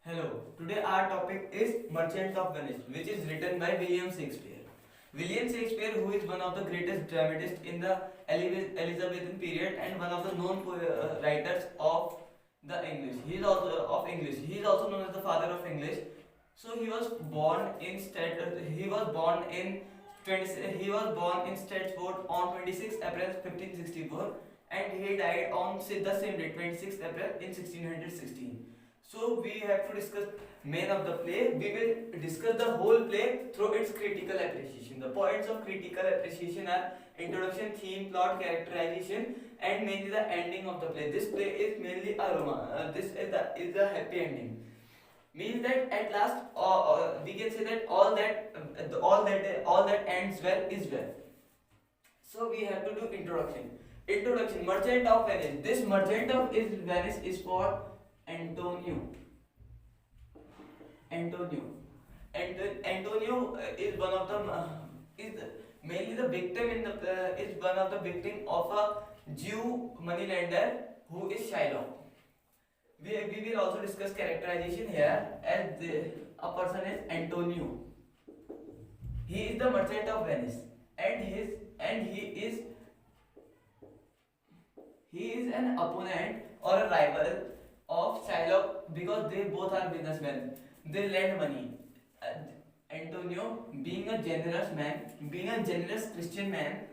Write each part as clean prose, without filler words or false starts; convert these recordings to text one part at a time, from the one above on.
Hello, today our topic is Merchant of Venice, which is written by William Shakespeare. William Shakespeare, who is one of the greatest dramatists in the Elizabethan period and one of the known writers of the English. He is also of English. He is also known as the father of English. So he was born in 20, he was born in Stratford on 26 April 1564 and he died on the same day 26 April in 1616. So we have to discuss main of the play. We will discuss the whole play through its critical appreciation. The points of critical appreciation are introduction, theme, plot, characterization, and mainly the ending of the play. This play is mainly a this is the happy ending. Means that at last, we can say that all that ends well is well. So we have to do introduction. Introduction. Merchant of Venice. This Merchant of Venice is for Antonio. Antonio. And Antonio is one of the is mainly the victim in the is one of the victim of a Jew moneylender who is Shylock. We will also discuss characterization here as a person is Antonio. He is the merchant of Venice and he is an opponent or a rival of Shylock because they both are businessmen. They lend money. Antonio, being a generous man, being a generous Christian man,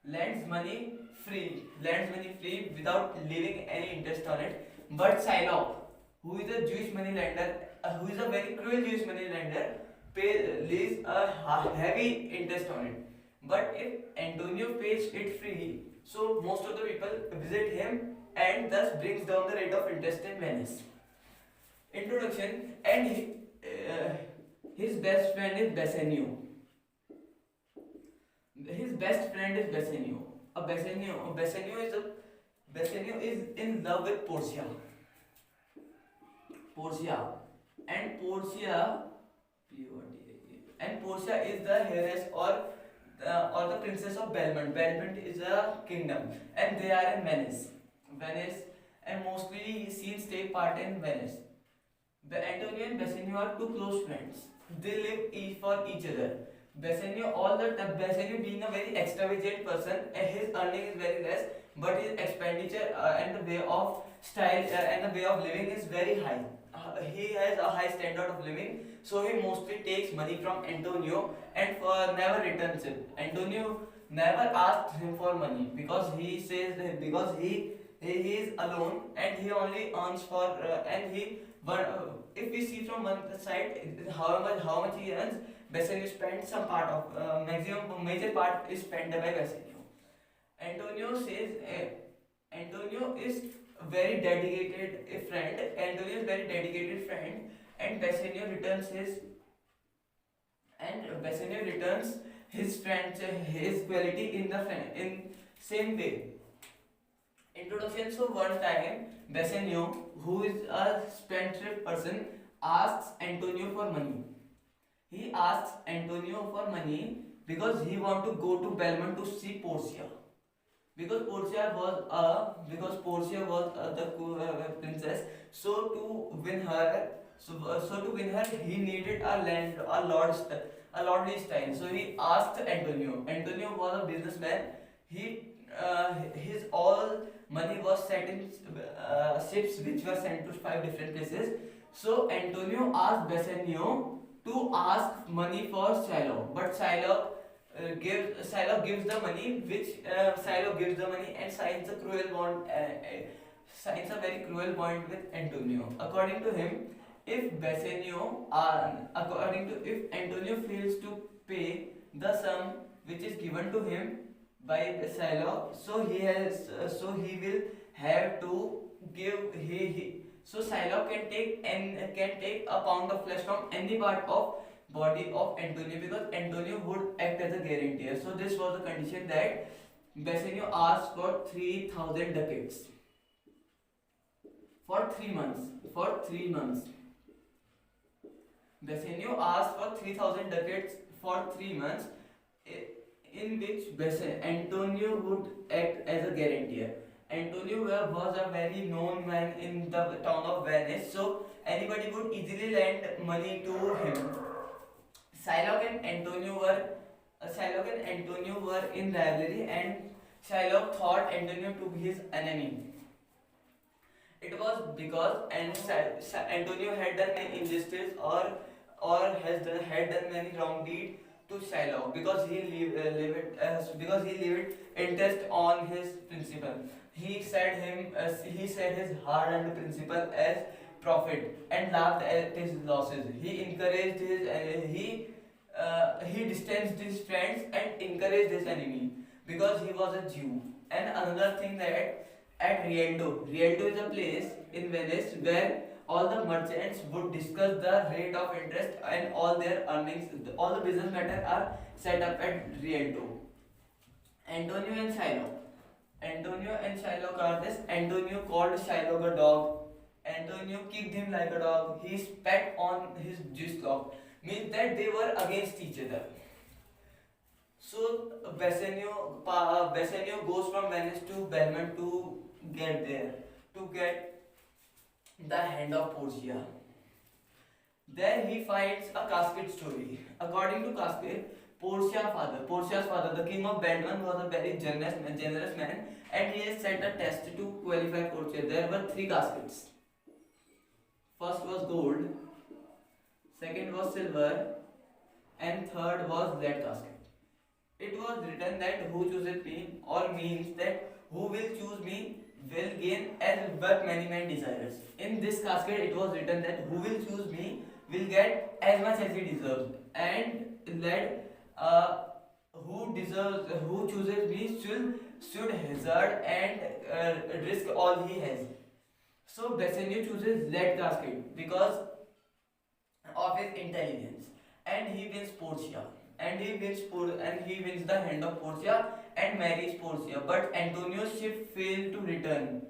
lends money free without leaving any interest on it. But Shylock, who is a Jewish money lender, who is a very cruel Jewish money lender, leaves a heavy interest on it. But if Antonio pays it free, so most of the people visit him and thus brings down the rate of interest in Venice. Introduction. And his best friend is Bassanio. His best friend is Bassanio. Bassanio is in love with Portia. And Portia is the heiress or the princess of Belmont. Belmont is a kingdom, and they are in Venice, and mostly scenes take part in Venice. Antonio and Bassanio are two close friends. They live for each other. Bassanio being a very extravagant person, his earning is very less, but his expenditure and the way of style and the way of living is very high. He has a high standard of living, so he mostly takes money from Antonio and never returns it. Antonio never asks him for money because he says that because he is alone and he only earns for and he but if we see from one side how much he earns, Bassanio spends some part of major part is spent by Bassanio. Antonio says Antonio is very dedicated friend. Antonio is very dedicated friend, and Bassanio returns his friend his quality in the friend in same way. Introduction. So one time Bassanio, who is a spendthrift person, asks Antonio for money. He asks Antonio for money because he want to go to Belmont to see Portia. Because Portia was the princess. So to win her, he needed a lordly style. So he asked Antonio. Antonio was a businessman. His all money was set in ships which were sent to 5 different places. So Antonio asked Bassanio to ask money for Shylock, but Shylock gives the money, and signs a cruel bond. Signs a very cruel bond with Antonio. According to him, if Antonio fails to pay the sum which is given to him by Shylock, so he will have to give so Shylock can take a pound of flesh from any part of body of Antonio because Antonio would act as a guarantor. So this was the condition that Bassanio asked for 3,000 ducats for 3 months. Bassanio asked for 3,000 ducats for 3 months, in which Antonio would act as a guarantor. Antonio was a very known man in the town of Venice, so anybody would easily lend money to him. Shylock and Antonio were Shylock and Antonio were in rivalry, and Shylock thought Antonio to be his enemy. It was because Antonio had done many injustice, had done many wrong deed to Shylock, because because he lived interest on his principle. He said his hard-earned principle as profit and laughed at his losses. He distanced his friends and encouraged his enemy because he was a Jew. And another thing, that at Rialto is a place in Venice where all the merchants would discuss the rate of interest, and all their earnings, all the business matter are set up at Rialto. Antonio and Shylock. Antonio and Shylock are this. Antonio called Shylock a dog. Antonio kicked him like a dog. He spat on his Jewish cloth. Means that they were against each other. So Bassanio goes from Venice to Belmont to get there, to get the hand of Portia. There he finds a casket story. According to casket, Portia's father, the king of Belmont, was a very generous man, and he has set a test to qualify Portia. There were three caskets. First was gold, second was silver, and third was lead casket. It was written that who chooses me, or means that who will choose me will gain as what many men desires. In this casket, it was written that who will choose me will get as much as he deserves, and that who chooses me should hazard and risk all he has. So Bassanio chooses lead casket because of his intelligence, and he wins Portia, and he wins the hand of Portia and marries Portia. But Antonio's ship failed to return.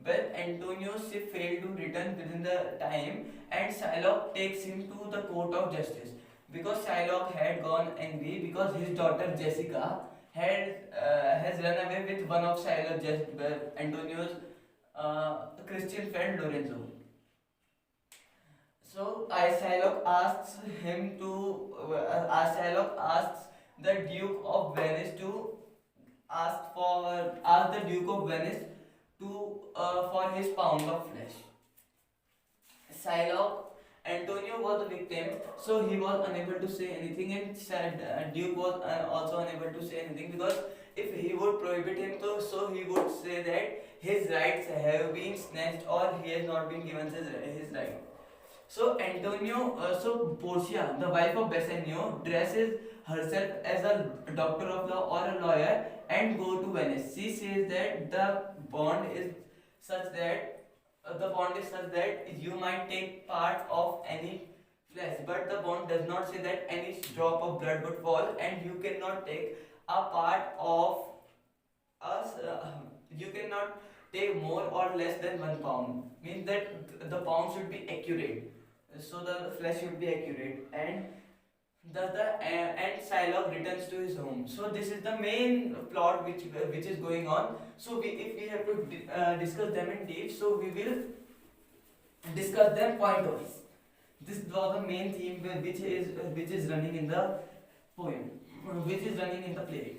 Within the time, and Shylock takes him to the court of justice because Shylock had gone angry because his daughter Jessica has run away with one of Antonio's Christian friend Lorenzo. So Shylock asks the Duke of Venice to ask the Duke of Venice to for his pound of flesh. Shylock Antonio was the victim, so he was unable to say anything, and Duke was also unable to say anything because if he would prohibit him, so he would say that his rights have been snatched or he has not been given his right. So Portia, the wife of Bassanio, dresses herself as a doctor of law or a lawyer and go to Venice. She says that the bond is such that you might take part of any flesh, but the bond does not say that any drop of blood would fall, and you cannot take a part of us. You cannot take more or less than 1 pound. Means that the pound should be accurate, so the flesh should be accurate, and and Shylock returns to his home. So this is the main plot which is going on. So if we have to discuss them in deep, so we will discuss them point wise. This was the main theme which is running in the poem, which is running in the play.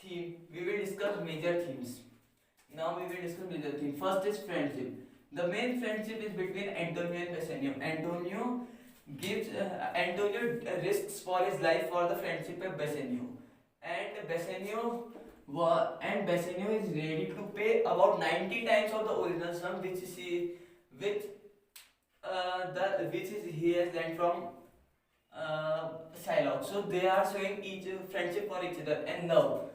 Theme, we will discuss major themes. Now we will discuss major theme. First is friendship. The main friendship is between Antonio and Bassanio. Antonio risks for his life for the friendship of Bassanio, and Bassanio is ready to pay about 90 times of the original sum which he has learned from Shylock. So they are showing each friendship for each other, and love.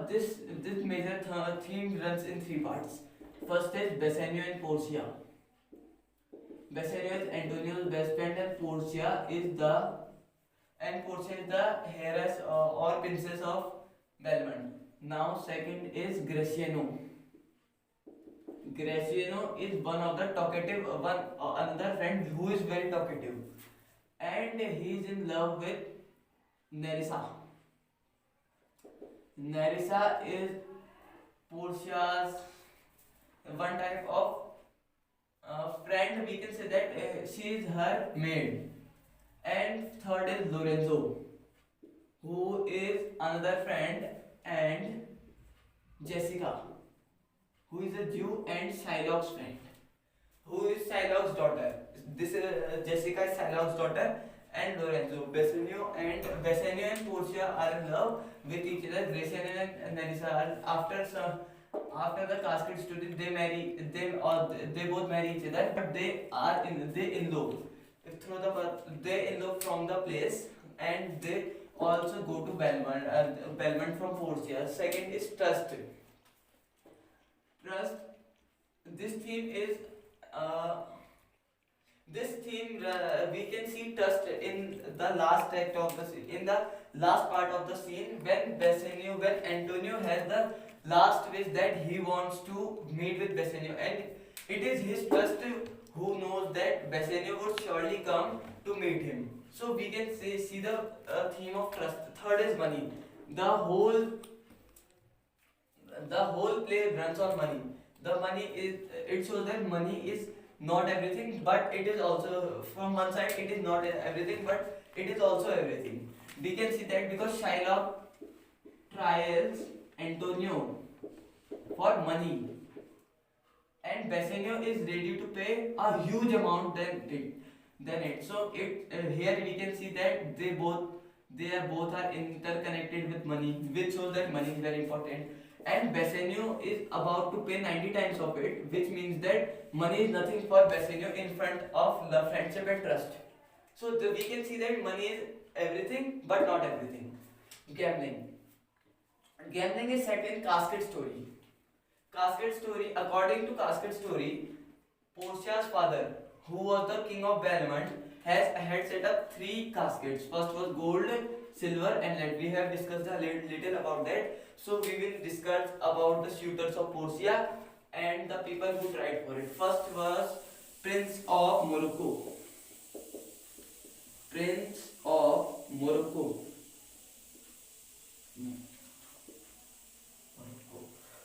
This major theme runs in three parts. First is Bassanio and Portia. Bassanio is Antonio's best friend, and Portia is the heiress or princess of Belmont. Now second is Gratiano. Gratiano is one of the another friend who is very talkative, and he is in love with Nerissa. Nerissa is Portia's one type of friend, we can say that she is her maid. And third is Lorenzo, who is another friend, and Jessica, who is a Jew and Shylock's friend, who is Shylock's daughter. This Jessica is Shylock's daughter, and Lorenzo. Bassanio and Portia are in love with each other. Graciano and Nerissa are after the casket story they marry them, or they both marry each other, but they in love through they in love from the place, and they also go to Belmont from Portia. Second is trust. Trust. This theme is this theme we can see trust in the last act of the scene, in the last part of the scene, when Antonio has the last wish that he wants to meet with Bassanio, and it is his trust who knows that Bassanio would surely come to meet him. So we can see the theme of trust. Third is money. The whole play runs on money. The money is, it shows that money is not everything, but it is also, from one side it is not everything, but it is also everything. We can see that because Shylock trials Antonio for money, and Bassanio is ready to pay a huge amount than it. So here we can see that they are both are interconnected with money, which shows that money is very important. And Bassanio is about to pay 90 times of it, which means that money is nothing for Bassanio in front of love, friendship, and trust. So we can see that money is everything, but not everything. Gambling. Gambling is set in Casket story. Casket story. According to Casket story, Portia's father, who was the king of Belmont, had set up three caskets. First was gold, silver, and lead. We have discussed a little about that. So we will discuss about the suitors of Portia and the people who tried for it. First was Prince of Morocco. Prince of Morocco.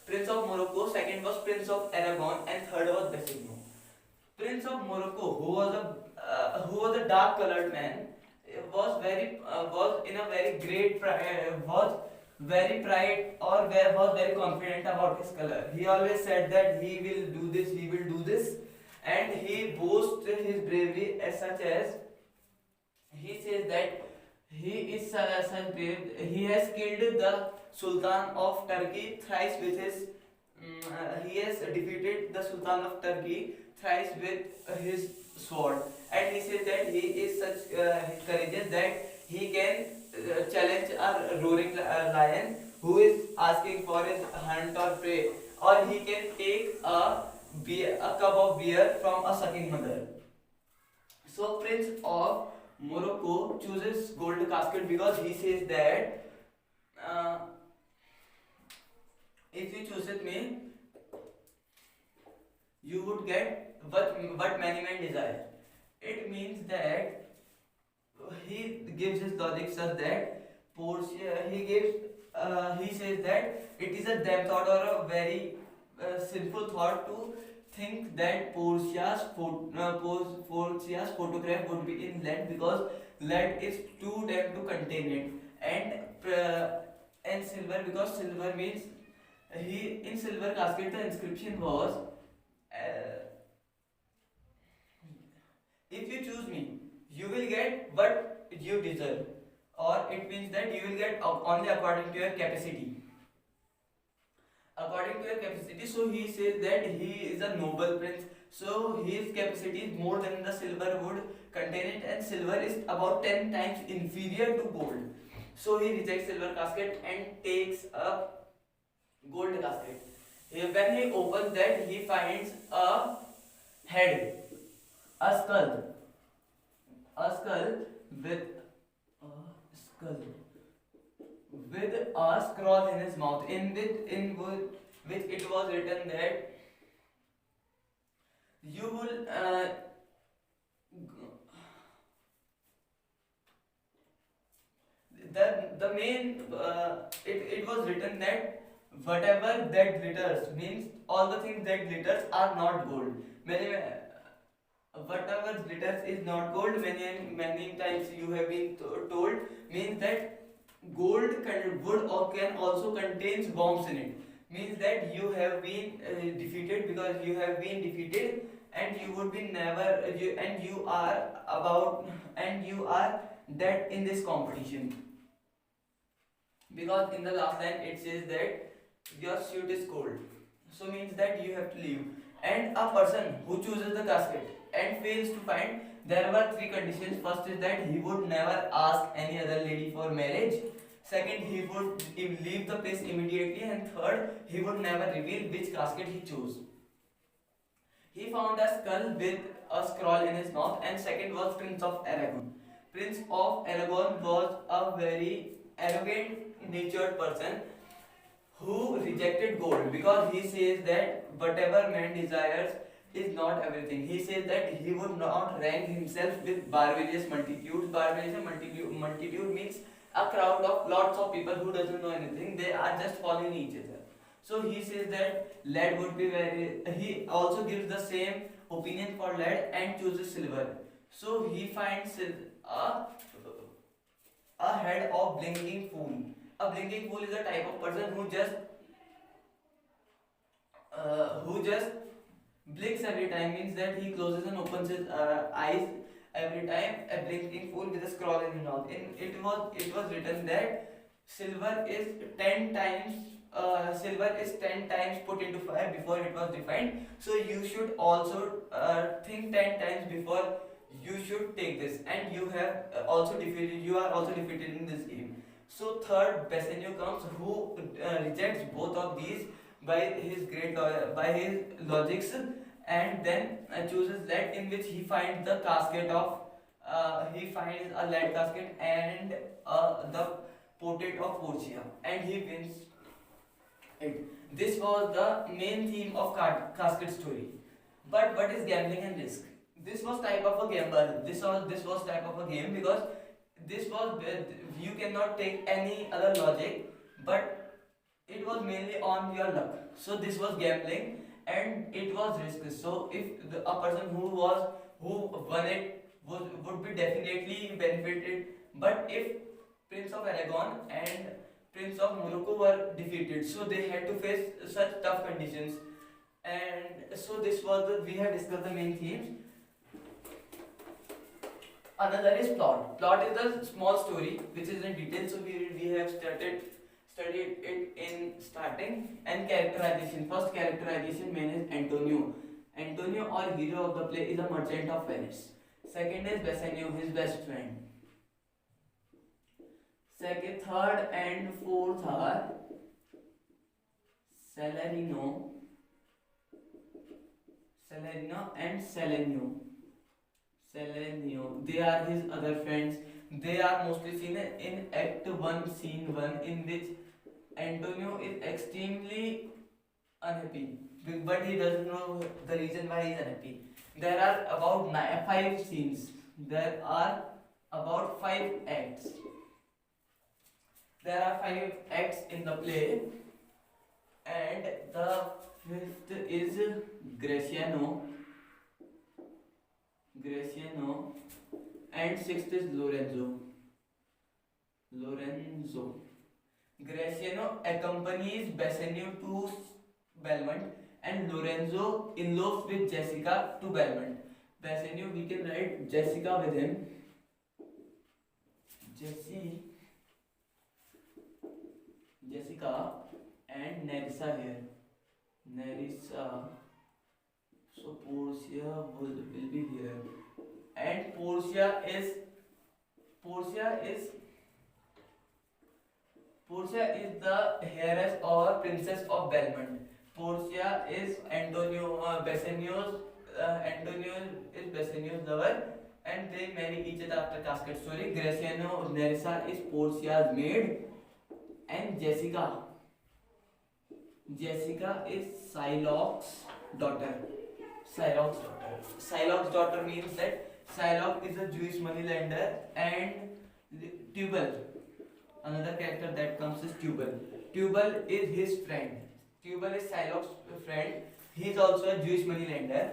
Prince of Morocco. Second was Prince of Aragon, and third was Bassanio. Prince of Morocco, who was a dark-colored man, was in a very great was very pride, or was very confident about his color. He always said that he will do this, and he boasts his bravery as such as he says that he is such brave. He has killed the Sultan of Turkey thrice with his. He has defeated the Sultan of Turkey thrice with his sword, and he says that he is such courageous that he can challenge a roaring lion who is asking for his hunt or prey, or he can take a cup of beer from a sucking mother. So Prince of Morocco chooses gold casket because he says that uh, if you choose it me, you would get what many men desire. It means that he gives his logic such that Portia, he says that it is a damn thought or a very sinful thought to think that Portia's photograph would be in lead, because lead is too damn to contain it, and silver, because silver means he in silver casket the inscription was if you choose me, you will get what you deserve, or it means that you will get only according to your capacity. According to your capacity, so he says that he is a noble prince, so his capacity is more than the silver would contain it, and silver is about 10 times inferior to gold. So he rejects silver casket and takes a gold casket. When he opens that, he finds a head, a skull, with a skull with a scroll in his mouth, which it was written that you will the main it was written that whatever that glitters means all the things that glitters are not gold. Many whatever glitters is not gold. Many times you have been told means that gold would or can also contains bombs in it. Means that you have been defeated, because you have been defeated and you would be never and you are about and you are dead in this competition, because in the last line it says that your suit is cold, so means that you have to leave. And a person who chooses the casket and fails to find, there were three conditions. First is that he would never ask any other lady for marriage. Second, he would leave the place immediately. And third, he would never reveal which casket he chose. He found a skull with a scroll in his mouth. And second was Prince of Aragon. Prince of Aragon was a very arrogant natured person who rejected gold, because he says that whatever man desires is not everything. He says that he would not rank himself with barbarous multitudes. Barbarous multitude means a crowd of lots of people who doesn't know anything. They are just following each other. So he says that lead would be very. He also gives the same opinion for lead and chooses silver. So he finds a head of blinking fool. A blinking fool is a type of person who just blinks every time. Means that he closes and opens his eyes every time. A blinking fool with a scroll in his mouth. It was written that silver is 10 times put into fire before it was refined. So you should also think 10 times before you should take this, and you have also defeated. You are also defeated in this game. So third, Bassanio comes, who rejects both of these by his logics, and then chooses lead, in which he finds the casket of he finds a lead casket and the portrait of Portia, and he wins it. This was the main theme of casket story. But what is gambling and risk? This was type of a gamble. This was type of a game, because this was you cannot take any other logic, but it was mainly on your luck. So this was gambling and it was risky. So if a person who won it would be definitely benefited. But if Prince of Aragon and Prince of Morocco were defeated, so they had to face such tough conditions. And so this was we have discussed the main themes. Another is plot. Plot is the small story which is in detail. So we have studied it in starting. And characterization. First characterization man is Antonio. Antonio, or hero of the play, is a merchant of Venice. Second is Bassanio, his best friend. Third and fourth are Salarino and Selenio. They are his other friends. They are mostly seen in Act 1, Scene 1, in which Antonio is extremely unhappy, but he doesn't know the reason why he is unhappy. There are about 5 scenes. There are about 5 acts. There are 5 acts in the play, and the 5th is Graciano, and 6th is Lorenzo. Graciano accompanies Bassanio to Belmont, and Lorenzo elopes with Jessica to Belmont. Bassanio, we can write Jessica with him. Jessica and Nerissa here. So Portia will be here. And Portia is the heiress or princess of Belmont. Portia is Bassanio's lover, and they marry each other after casket story. Nerissa is Portia's maid, and Jessica is Shylock's daughter. Shylock's daughter means that Shylock is a Jewish moneylender, and Tubal Another character that comes is Tubal. Tubal is his friend. Tubal is Shylock's friend. He is also a Jewish moneylender.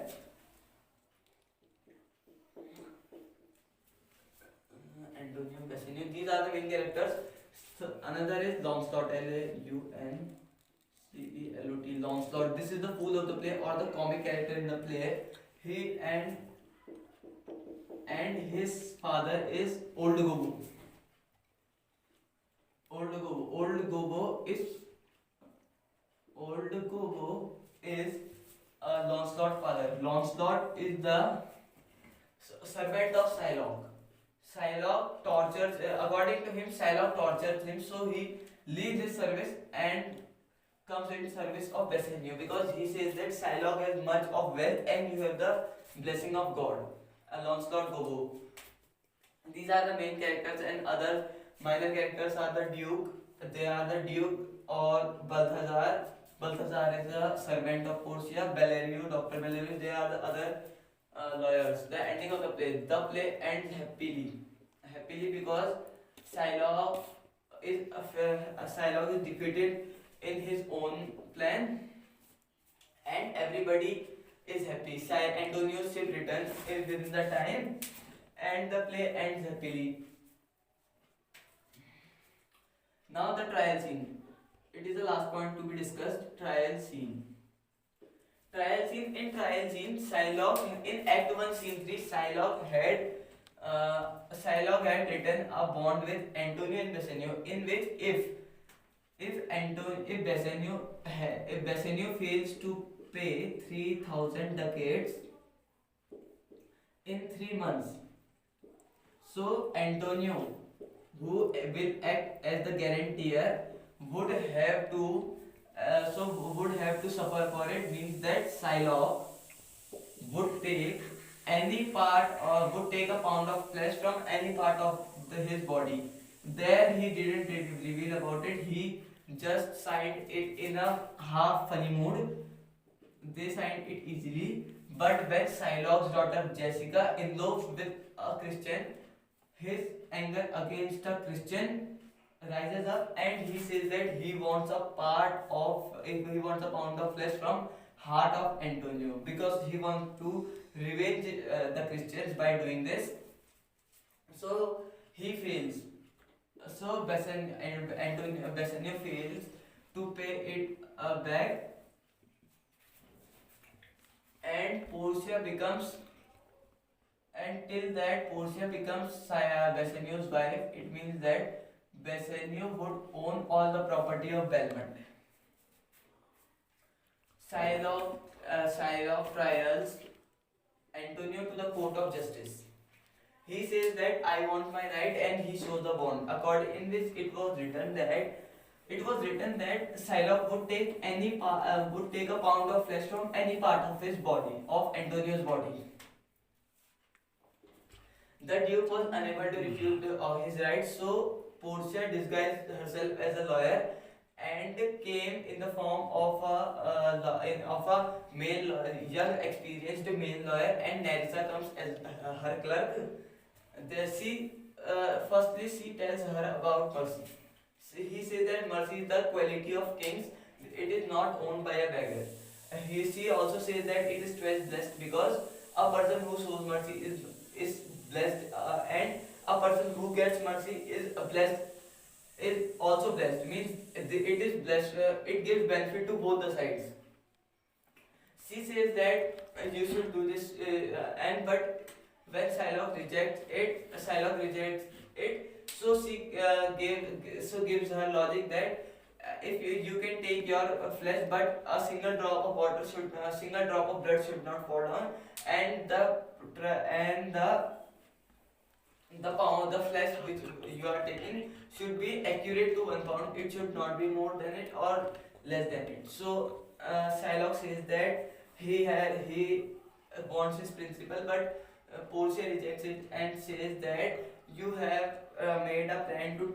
Antonio, Bassanio. These are the main characters. So another is Launcelot. Launcelot. Launcelot. This is the fool of the play or the comic character in the play. He and his father is Old Gobbo. Old Gobbo is Launcelot's father. Launcelot is the servant of Shylock. Shylock tortures, according to him, Shylock tortures him, so he leaves his service and comes in service of Bassanio because he says that Shylock has much of wealth and you have the blessing of God. Launcelot Gobbo. These are the main characters, and other minor characters are the Duke. They are the Duke or Balthazar. Balthazar is a servant of Portia. Bellerio, Dr. Bellerio. They are the other lawyers. The ending of the play ends happily because Shylock is defeated in his own plan, and everybody is happy. Antonio's ship returns within the time, and the play ends happily. Now the trial scene. It is the last point to be discussed. Trial scene. In trial scene, Shylock in Act 1, Scene 3, Shylock had written a bond with Antonio and Bassanio, in which if Bassanio fails to pay 3,000 ducats in 3 months, so Antonio, who will act as the guarantor, would have to suffer for it. Means that Shylock would take a pound of flesh from any part of his body. There he didn't reveal about it. He just signed it in a half funny mood. They signed it easily. But when Shylock's daughter Jessica elopes with a Christian, his anger against a Christian rises up, and he says that he wants a pound of flesh from heart of Antonio because he wants to revenge the Christians by doing this. So he fails. So Bassanio fails to pay it back, and Portia becomes Bassanio's wife. It means that Bassanio would own all the property of Belmont. Shylock trials Antonio to the court of justice. He says that I want my right, and he shows the bond. According in which it was written that Shylock would take a pound of flesh from any part of his body, of Antonio's body. The Duke was unable to refute his rights, so Portia disguised herself as a lawyer and came in the form of a young, experienced male lawyer, and Nerissa comes as her clerk. Firstly, she tells her about mercy. He says that mercy is the quality of kings; it is not owned by a beggar. She also says that it is twice blessed because a person who shows mercy is blessed, and a person who gets mercy is also blessed. Means it is blessed. It gives benefit to both the sides. She says that you should do this, but when Shylock rejects it. So she gives her logic that if you can take your flesh, but a single drop of blood should not fall down, and the flesh which you are taking should be accurate to 1 pound. It should not be more than it or less than it. So Shylock says that he wants his principle, but Portia rejects it and says that you have made a plan to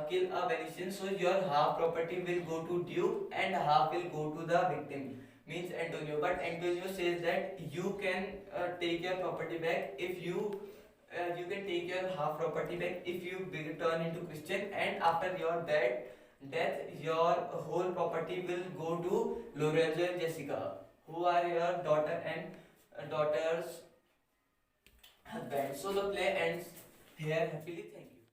kill a Venetian, so your half property will go to Duke and half will go to the victim, means Antonio. But Antonio says that you can take your property back if you you can take your half property back if you turn into Christian, and after your death, your whole property will go to Lorenzo and Jessica, who are your daughter and daughter's husband. So the play ends here happily. Thank you.